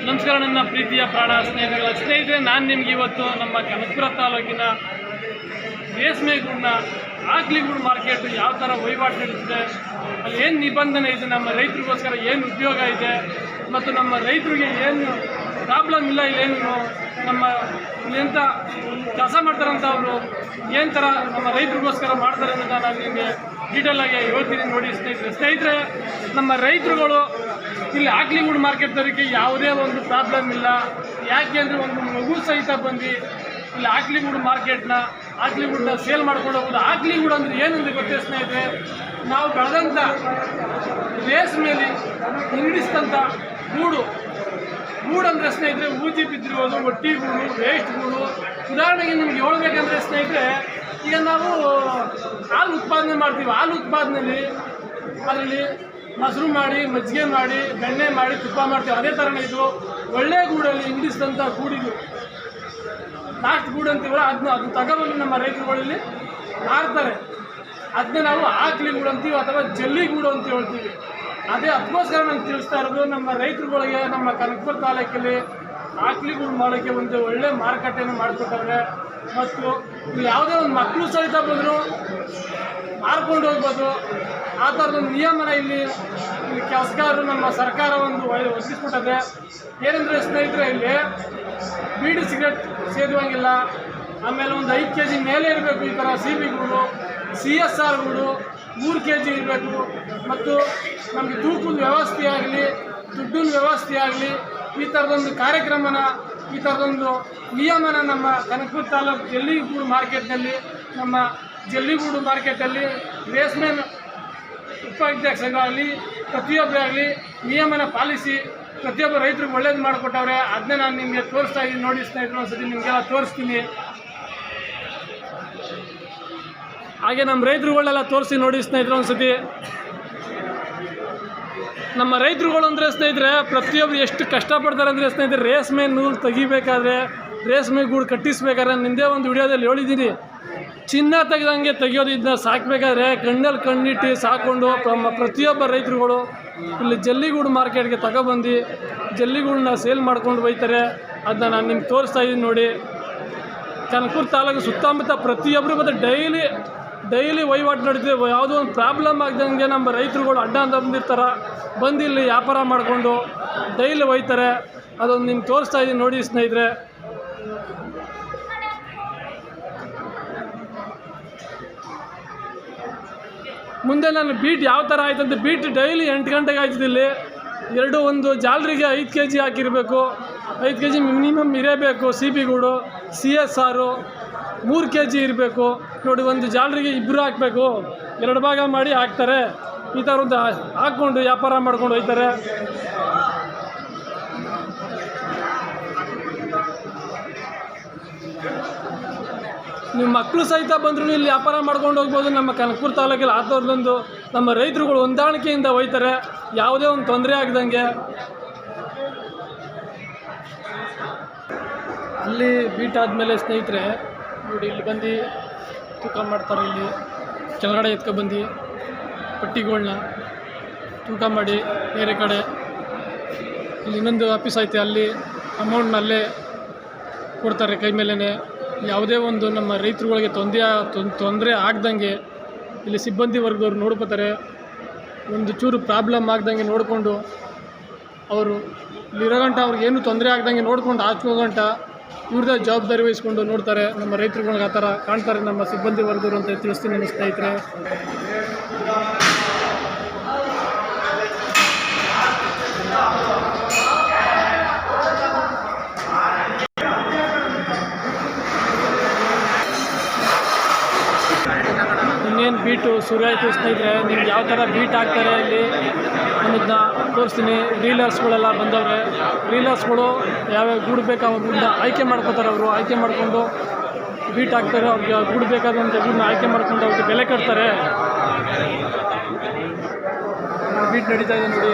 ನಮಸ್ಕಾರ ನನ್ನ ಪ್ರೀತಿಯ ಪ್ರಾಣ ಸ್ನೇಹಿತರೆ, ನಾನು ನಿಮ್ಗೆ ಇವತ್ತು ನಮ್ಮ ಕನಕಪುರ ತಾಲೂಕಿನ ರೇಷ್ಮೆಗೂಡಿನ ಆಕ್ಲಿಗೂಡು ಮಾರ್ಕೆಟ್ ಯಾವ ಥರ ವಹಿವಾಟು ನಡೀತಿದೆ, ಅಲ್ಲಿ ಏನು ನಿಬಂಧನೆ ಇದೆ, ನಮ್ಮ ರೈತರಿಗೋಸ್ಕರ ಏನು ಉಪಯೋಗ ಇದೆ ಮತ್ತು ನಮ್ಮ ರೈತರಿಗೆ ಏನು ಪ್ರಾಬ್ಲಮ್ ಇಲ್ಲ, ಏನು ನಮ್ಮ ಎಂಥ ಕೆಲಸ ಮಾಡ್ತಾರಂತ ಅವರು ಏನು ಥರ ನಮ್ಮ ರೈತರಿಗೋಸ್ಕರ ಮಾಡ್ತಾರೆ ಅಂತ ನಾನು ನಿಮಗೆ ಡೀಟೇಲಾಗಿ ಹೇಳ್ತೀನಿ ನೋಡಿ ಸ್ನೇಹಿತರೆ. ನಮ್ಮ ರೈತರುಗಳು ಇಲ್ಲಿ ಆಕ್ಲಿಗೂಡು ಮಾರ್ಕೆಟ್ದವರಿಗೆ ಯಾವುದೇ ಒಂದು ಪ್ರಾಬ್ಲಮ್ ಇಲ್ಲ. ಯಾಕೆ ಅಂದರೆ ಒಂದು ಮಗು ಸಹಿತ ಬಂದು ಇಲ್ಲಿ ಆಕ್ಲಿಗೂಡು ಆಕ್ಲಿಗೂಡನ್ನ ಸೇಲ್ ಮಾಡ್ಕೊಂಡು ಹೋಗೋದು. ಆಕ್ಲಿಗೂಡು ಅಂದರೆ ಏನಂದ್ರೆ ಗೊತ್ತೇ ಸ್ನೇಹಿತರೆ, ನಾವು ಬೆಳೆದಂಥ ರೇಷ್ಮೆಯಲ್ಲಿ ಇಂಗ್ಲಿಸ್ತಂಥ ಗೂಡು ಅಂದರೆ ಸ್ನೇಹಿತರೆ ಊಜಿ ಬಿದ್ದಿರ್ಬೋದು, ಒಟ್ಟಿ ಗೂಡು, ವೇಸ್ಟ್ ಗೂಡು. ಉದಾಹರಣೆಗೆ ನಿಮ್ಗೆ ಹೇಳ್ಬೇಕಂದ್ರೆ ಸ್ನೇಹಿತರೆ, ಈಗ ನಾವು ಹಾಲು ಉತ್ಪಾದನೆ ಮಾಡ್ತೀವಿ. ಹಾಲು ಉತ್ಪಾದನೆಯಲ್ಲಿ ಅದರಲ್ಲಿ ಮೊಸರು ಮಾಡಿ, ಮಜ್ಜಿಗೆ ಮಾಡಿ, ಬೆಣ್ಣೆ ಮಾಡಿ, ತುಪ್ಪ ಮಾಡ್ತೀವಿ. ಅದೇ ಥರನೇ ಇದು ಒಳ್ಳೆ ಗೂಡಲ್ಲಿ ಇಂಗ್ಲಿಸ್ದಂಥ ಗೂಡಿಗೆ ಲಾಸ್ಟ್ ಗೂಡು ಅಂತೀವಲ್ಲ, ಅದನ್ನ ತಗೊಬಂದು ನಮ್ಮ ರೈತರುಗಳಲ್ಲಿ ಮಾರ್ತಾರೆ. ಅದನ್ನ ನಾವು ಆಕ್ಲಿಗೂಡು ಅಂತೀವಿ ಅಥವಾ ಜಲ್ಲಿಗೂಡು ಅಂತ ಹೇಳ್ತೀವಿ. ಅದೇ ಅದಕ್ಕೋಸ್ಕರ ನಾನು ತಿಳಿಸ್ತಾ ಇರೋದು, ನಮ್ಮ ರೈತರುಗಳಿಗೆ ನಮ್ಮ ಕನಕಪುರ ತಾಲೂಕಲ್ಲಿ ಆಕ್ಲಿಗೂಡು ಮಾಡೋಕ್ಕೆ ಒಂದು ಒಳ್ಳೆ ಮಾರುಕಟ್ಟೆಯನ್ನು ಮಾಡಿಕೊಟ್ಟಾರೆ. ಮತ್ತು ಯಾವುದೇ ಒಂದು ಮಕ್ಕಳು ಸಹಿತ ಬಂದರೂ ಮಾರ್ಕೊಂಡು ಹೋಗ್ಬೋದು. ಆ ಥರದೊಂದು ನಿಯಮನ ಇಲ್ಲಿ ಕೆಲಸಗಾರರು ನಮ್ಮ ಸರ್ಕಾರ ಒಂದು ಒದಗಿಸ್ಬಿಟ್ಟದೆ. ಏನಂದರೆ ಸ್ನೇಹಿತರೆ, ಇಲ್ಲಿ ಬೀಡಿ ಸಿಗರೆಟ್ ಸೇದುವಂಗಿಲ್ಲ. ಆಮೇಲೆ ಒಂದು 5 kg ಮೇಲೆ ಇರಬೇಕು. ಈ ಥರ CB ಗೂಡು, CSR ಗೂಡು 3 kg ಇರಬೇಕು. ಮತ್ತು ನಮಗೆ ತೂಕದ ವ್ಯವಸ್ಥೆ ಆಗಲಿ, ದುಡ್ಡಿನ ವ್ಯವಸ್ಥೆ ಆಗಲಿ, ಈ ಥರದೊಂದು ಕಾರ್ಯಕ್ರಮನ, ಈ ಥರದೊಂದು ನಿಯಮನ ನಮ್ಮ ಕನಕಪುರ ತಾಲೂಕು ಜಲ್ಲಿಗೂಡು ಮಾರ್ಕೆಟ್ನಲ್ಲಿ, ನಮ್ಮ ಜಲ್ಲಿಗೂಡು ಮಾರ್ಕೆಟಲ್ಲಿ ರೇಷ್ಮೆ ಉಪಾಧ್ಯಕ್ಷರಾಗಲಿ ಪ್ರತಿಯೊಬ್ಬರಾಗಲಿ ನಿಯಮನ ಪಾಲಿಸಿ ಪ್ರತಿಯೊಬ್ಬ ರೈತರಿಗೆ ಒಳ್ಳೇದು ಮಾಡಿಕೊಟ್ಟವ್ರೆ. ಅದನ್ನೇ ನಾನು ನಿಮಗೆ ತೋರಿಸ್ತಾ ಇದ್ದೀನಿ ನೋಡಿ ಸ್ನೇಹಿತರು. ಒಂದ್ಸತಿ ನಿಮಗೆಲ್ಲ ತೋರಿಸ್ತೀನಿ. ಹಾಗೆ ನಮ್ಮ ರೈತರುಗಳೆಲ್ಲ ತೋರಿಸಿ ನೋಡಿ ಸ್ನೇಹಿತರು ಒಂದ್ಸತಿ. ನಮ್ಮ ರೈತರುಗಳು ಅಂದರೆ ಸ್ನೇಹಿತರೆ ಪ್ರತಿಯೊಬ್ಬರು ಎಷ್ಟು ಕಷ್ಟಪಡ್ತಾರೆ ಅಂದರೆ ಸ್ನೇಹಿತರೆ, ರೇಷ್ಮೆ ನೂಲು ತೆಗಿಬೇಕಾದ್ರೆ, ರೇಷ್ಮೆ ಗೂಡು ಕಟ್ಟಿಸ್ಬೇಕಾದ್ರೆ, ನಿಂದೇ ಒಂದು ವಿಡಿಯೋದಲ್ಲಿ ಹೇಳಿದ್ದೀನಿ, ಚಿನ್ನ ತೆಗೆದಂಗೆ ತೆಗಿಯೋದು. ಇದನ್ನ ಸಾಕಬೇಕಾದ್ರೆ ಕಣ್ಣಲ್ಲಿ ಕಣ್ಣಿಟ್ಟು ಸಾಕೊಂಡು ಪ್ರತಿಯೊಬ್ಬ ರೈತರುಗಳು ಇಲ್ಲಿ ಜಲ್ಲಿಗೂಡು ಮಾರ್ಕೆಟ್ಗೆ ತಗೊಬಂದು ಜಲ್ಲಿಗೂಡನ್ನ ಸೇಲ್ ಮಾಡ್ಕೊಂಡು ಹೋಗ್ತಾರೆ. ಅದನ್ನ ನಾನು ನಿಮ್ಗೆ ತೋರಿಸ್ತಾ ಇದ್ದೀನಿ ನೋಡಿ. ಕನಕಪುರ ತಾಲೂಕು ಸುತ್ತಮುತ್ತ ಪ್ರತಿಯೊಬ್ಬರು ಮತ್ತು ಡೈಲಿ ವಹಿವಾಟು ನಡೀತಿದೆ. ಯಾವುದೋ ಒಂದು ಪ್ರಾಬ್ಲಮ್ ಆಗ್ದಂಗೆ ನಮ್ಮ ರೈತರುಗಳು ಅಡ್ಡ ಅಂತ ಬಂದು ಇಲ್ಲಿ ವ್ಯಾಪಾರ ಮಾಡಿಕೊಂಡು ಡೈಲಿ ಒಯ್ತಾರೆ. ಅದೊಂದು ನಿಮ್ಗೆ ತೋರಿಸ್ತಾ ಇದ್ದೀನಿ ನೋಡಿ ಸ್ನೇಹಿತರೆ. ಮುಂದೆ ನಾನು ಬೀಟ್ ಯಾವ ಥರ ಆಯ್ತಂತ, ಬೀಟ್ ಡೈಲಿ 8 ಗಂಟೆಗೆ ಆಯ್ತಿದ್ದಿಲ್ಲಿ. ಒಂದು ಜಾಲರಿಗೆ 5 kg ಹಾಕಿರಬೇಕು. 5 kg ಮಿನಿಮಮ್ ಇರಬೇಕು. CB ಗೂಡು, CSR 3 kg ಇರಬೇಕು ನೋಡಿ. ಒಂದು ಜಾಲರಿಗೆ 2 ಹಾಕಬೇಕು. 2 ಭಾಗ ಮಾಡಿ ಹಾಕ್ತಾರೆ. ಈ ಥರ ಒಂದು ಹಾಕ್ಕೊಂಡು ವ್ಯಾಪಾರ ಮಾಡ್ಕೊಂಡು ಹೋಗ್ತಾರೆ. ನೀವು ಮಕ್ಕಳು ಸಹಿತ ಬಂದರೂ ಇಲ್ಲಿ ವ್ಯಾಪಾರ ಮಾಡ್ಕೊಂಡು ಹೋಗ್ಬೋದು. ನಮ್ಮ ಕನಕಪುರ ತಾಲೂಕಲ್ಲಿ ಆ ಥರದೊಂದು ನಮ್ಮ ರೈತರುಗಳು ಹೊಂದಾಣಿಕೆಯಿಂದ ಹೋಗ್ತಾರೆ, ಯಾವುದೇ ಒಂದು ತೊಂದರೆ ಆಗದಂಗೆ. ಅಲ್ಲಿ ಬೀಟ್ ಆದಮೇಲೆ ಸ್ನೇಹಿತರೆ ನೋಡಿ, ಇಲ್ಲಿ ಬಂದು ತೂಕ ಮಾಡ್ತಾರೆ. ಇಲ್ಲಿ ಕೆಳಗಡೆ ಎತ್ಕೊಬಂದು ಪಟ್ಟಿಗಳನ್ನ ತೂಕ ಮಾಡಿ ಬೇರೆ ಕಡೆ ಇಲ್ಲಿ ಇನ್ನೊಂದು ಆಫೀಸ್ ಐತೆ, ಅಲ್ಲಿ ಅಮೌಂಟ್ನ ಅಲ್ಲೇ ಕೊಡ್ತಾರೆ ಕೈ ಮೇಲೇ. ಯಾವುದೇ ಒಂದು ನಮ್ಮ ರೈತರುಗಳಿಗೆ ತೊಂದರೆ ಆಗ್ದಂಗೆ ಇಲ್ಲಿ ಸಿಬ್ಬಂದಿ ವರ್ಗದವ್ರು ನೋಡ್ಕೋತಾರೆ. ಒಂದು ಚೂರು ಪ್ರಾಬ್ಲಮ್ ಆಗ್ದಂಗೆ ನೋಡಿಕೊಂಡು ಅವರು ಇಲ್ಲಿರೋ ಗಂಟ ಅವ್ರಿಗೇನು ತೊಂದರೆ ಆಗ್ದಂಗೆ ನೋಡ್ಕೊಂಡು ಹಾಕೋಗಂಟ ಇವ್ರದ್ದೇ ಜವಾಬ್ದಾರಿ ವಹಿಸ್ಕೊಂಡು ನೋಡ್ತಾರೆ. ನಮ್ಮ ರೈತರುಗಳಿಗೆ ಆ ಥರ ಕಾಣ್ತಾರೆ ನಮ್ಮ ಸಿಬ್ಬಂದಿ ವರ್ಗದವರು ಅಂತ ತಿಳಿಸ್ತೀನಿ ನನ್ನ ಸ್ನೇಹಿತರೆ. ಇನ್ನೇನು ಬೀಟು ಶುರು ಆಯಿತು ಸ್ನೇಹಿತರೆ. ನಿಮ್ಗೆ ಯಾವ ಥರ ಬೀಟ್ ಹಾಕ್ತಾರೆ ಇಲ್ಲಿ ಅನ್ನೋದನ್ನ ತೋರಿಸ್ತೀನಿ. ರೀಲರ್ಸ್ಗಳೆಲ್ಲ ಬಂದವ್ರೆ. ರೀಲರ್ಸ್ಗಳು ಯಾವ್ಯಾವ ಗೂಡು ಬೇಕು ಅವ್ರ ಗೂಡನ್ನ ಆಯ್ಕೆ ಮಾಡ್ಕೋತಾರೆ. ಅವರು ಆಯ್ಕೆ ಮಾಡಿಕೊಂಡು ಬೀಟ್ ಹಾಕ್ತಾರೆ. ಅವ್ರಿಗೆ ಗೂಡು ಬೇಕಾದಂಥ ಗೂಡನ್ನ ಆಯ್ಕೆ ಮಾಡ್ಕೊಂಡು ಅವ್ರಿಗೆ ಬೆಲೆ ಕಟ್ತಾರೆ. ಬೀಟ್ ನಡೀತಾ ಇದೆ ನೋಡಿ.